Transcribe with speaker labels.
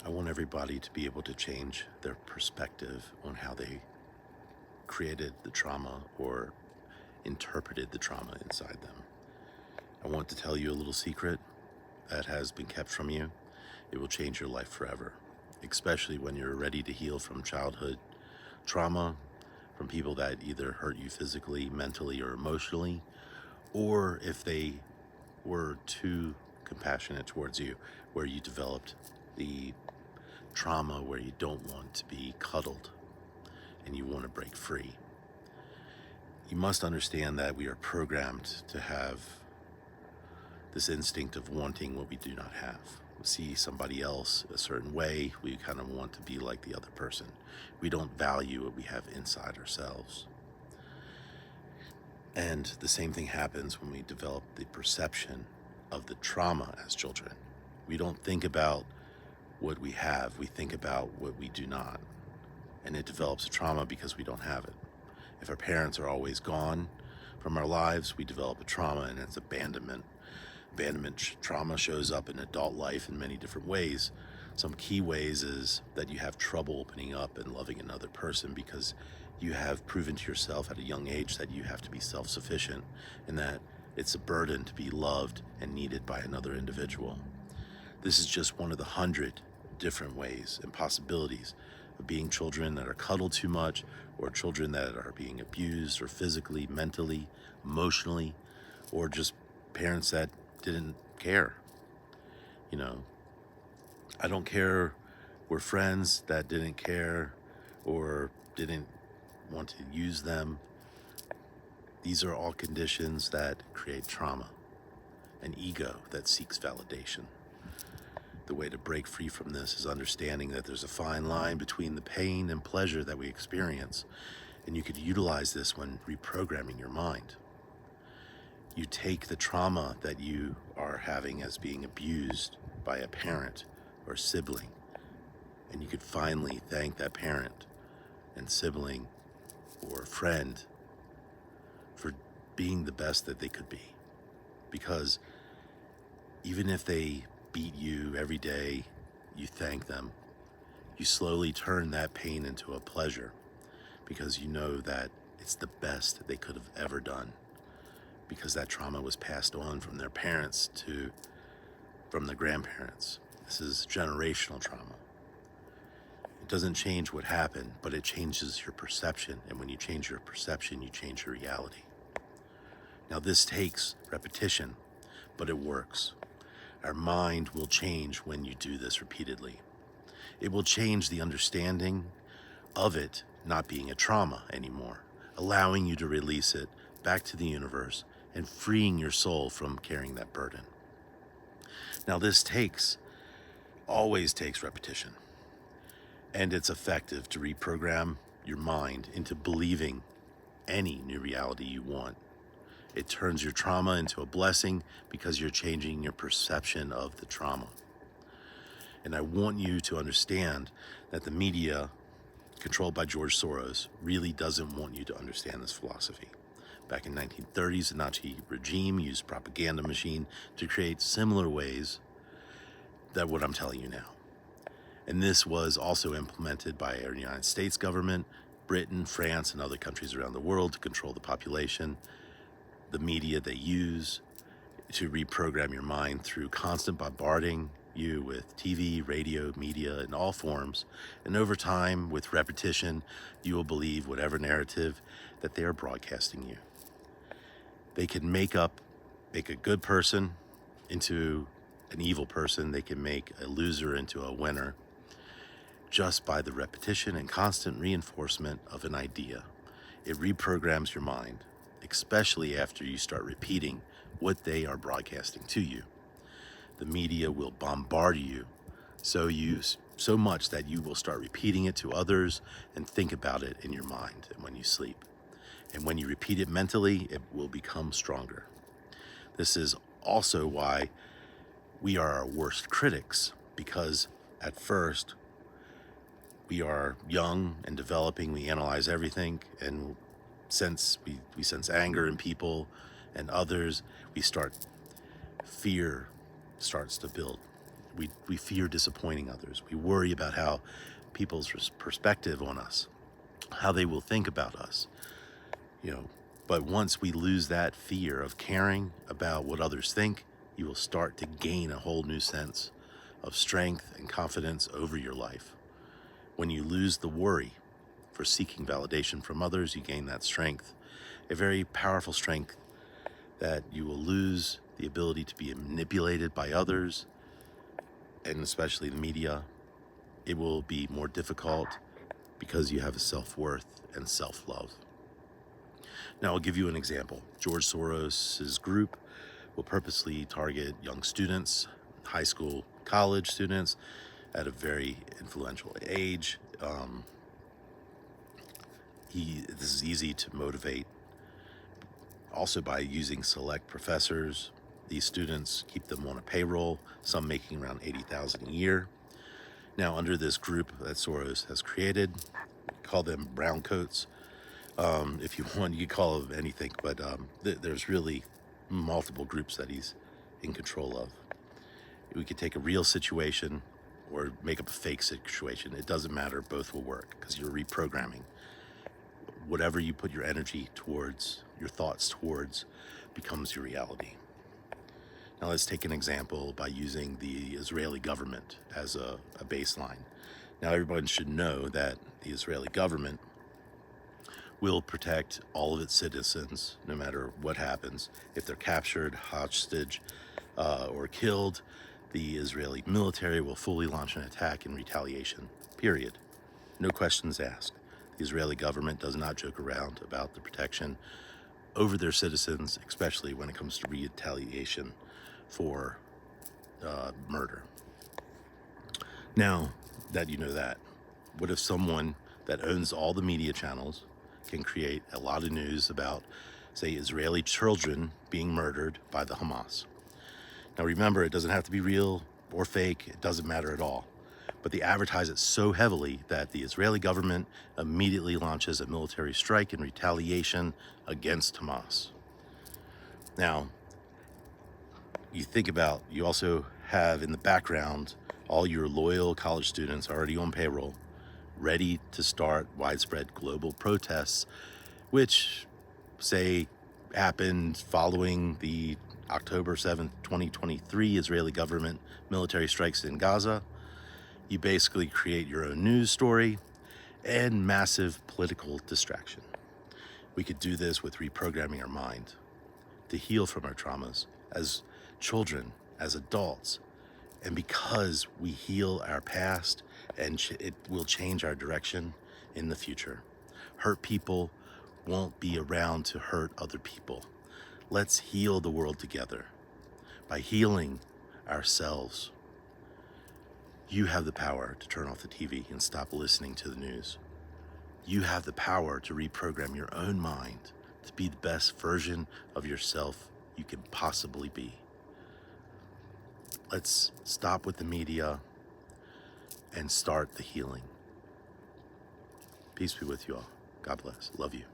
Speaker 1: I want everybody to be able to change their perspective on how they created the trauma or interpreted the trauma inside them. I want to tell you a little secret that has been kept from you. It will change your life forever, especially when you're ready to heal from childhood trauma, from people that either hurt you physically, mentally, or emotionally, or if they were too compassionate towards you, where you developed the trauma where you don't want to be cuddled and you want to break free. You must understand that we are programmed to have this instinct of wanting what we do not have. We see somebody else a certain way, we kind of want to be like the other person. We don't value what we have inside ourselves. And the same thing happens when we develop the perception of the trauma as children. We don't think about what we have, we think about what we do not. And it develops a trauma because we don't have it. If our parents are always gone from our lives, we develop a trauma, and it's abandonment. Abandonment trauma shows up in adult life in many different ways. Some key ways is that you have trouble opening up and loving another person because you have proven to yourself at a young age that you have to be self-sufficient and that it's a burden to be loved and needed by another individual. This is just one of the 100 different ways and possibilities of being children that are cuddled too much, or children that are being abused or physically, mentally, emotionally, or just parents that didn't care. You know, I don't care, we're friends that didn't care or didn't want to use them. These are all conditions that create trauma, an ego that seeks validation. The way to break free from this is understanding that there's a fine line between the pain and pleasure that we experience, and you could utilize this when reprogramming your mind. You take the trauma that you are having as being abused by a parent or sibling, and you could finally thank that parent and sibling or friend for being the best that they could be. Because even if they beat you every day, you thank them, you slowly turn that pain into a pleasure because you know that it's the best that they could have ever done, because that trauma was passed on from their parents to from the grandparents. This is generational trauma. It doesn't change what happened, but it changes your perception, and when you change your perception, you change your reality. Now this takes repetition, but it works. Our mind will change when you do this repeatedly. It will change the understanding of it not being a trauma anymore, allowing you to release it back to the universe and freeing your soul from carrying that burden. Now this always takes repetition, and it's effective to reprogram your mind into believing any new reality you want. It turns your trauma into a blessing because you're changing your perception of the trauma. And I want you to understand that the media, controlled by George Soros, really doesn't want you to understand this philosophy. Back in 1930s, the Nazi regime used propaganda machine to create similar ways that what I'm telling you now. And this was also implemented by our United States government, Britain, France, and other countries around the world to control the population. The media they use to reprogram your mind through constant bombarding you with TV, radio, media in all forms. And over time, with repetition, you will believe whatever narrative that they are broadcasting you. They can make a good person into an evil person. They can make a loser into a winner just by the repetition and constant reinforcement of an idea. It reprograms your mind, especially after you start repeating what they are broadcasting to you. The media will bombard you so much that you will start repeating it to others and think about it in your mind and when you sleep. And when you repeat it mentally, it will become stronger. This is also why we are our worst critics, because at first we are young and developing, we analyze everything, and we sense anger in people and others, fear starts to build. We fear disappointing others. We worry about how people's perspective on us, how they will think about us, you know. But once we lose that fear of caring about what others think, you will start to gain a whole new sense of strength and confidence over your life. When you lose the worry for seeking validation from others, you gain that strength, a very powerful strength that you will lose the ability to be manipulated by others, and especially the media. It will be more difficult because you have a self-worth and self-love. Now, I'll give you an example. George Soros's group will purposely target young students, high school, college students at a very influential age. This is easy to motivate also by using select professors. These students keep them on a payroll, some making around $80,000 a year. Now, under this group that Soros has created, call them brown coats. If you want, you could call them anything, but there's really multiple groups that he's in control of. We could take a real situation or make up a fake situation. It doesn't matter, both will work because you're reprogramming. Whatever you put your energy towards, your thoughts towards, becomes your reality. Now let's take an example by using the Israeli government as a baseline. Now everyone should know that the Israeli government will protect all of its citizens no matter what happens. If they're captured, hostage, or killed, the Israeli military will fully launch an attack in retaliation, period. No questions asked. The Israeli government does not joke around about the protection over their citizens, especially when it comes to retaliation for murder. Now that you know that, what if someone that owns all the media channels can create a lot of news about, say, Israeli children being murdered by the Hamas? Now remember, it doesn't have to be real or fake, it doesn't matter at all. But they advertise it so heavily that the Israeli government immediately launches a military strike in retaliation against Hamas. Now, you think about, you also have in the background all your loyal college students already on payroll, ready to start widespread global protests, which, say, happened following the October 7th, 2023 Israeli government military strikes in Gaza. You basically create your own news story and massive political distraction. We could do this with reprogramming our mind to heal from our traumas as children, as adults, and because we heal our past, and it will change our direction in the future. Hurt people won't be around to hurt other people. Let's heal the world together by healing ourselves. You have the power to turn off the TV and stop listening to the news. You have the power to reprogram your own mind to be the best version of yourself you can possibly be. Let's stop with the media and start the healing. Peace be with you all. God bless. Love you.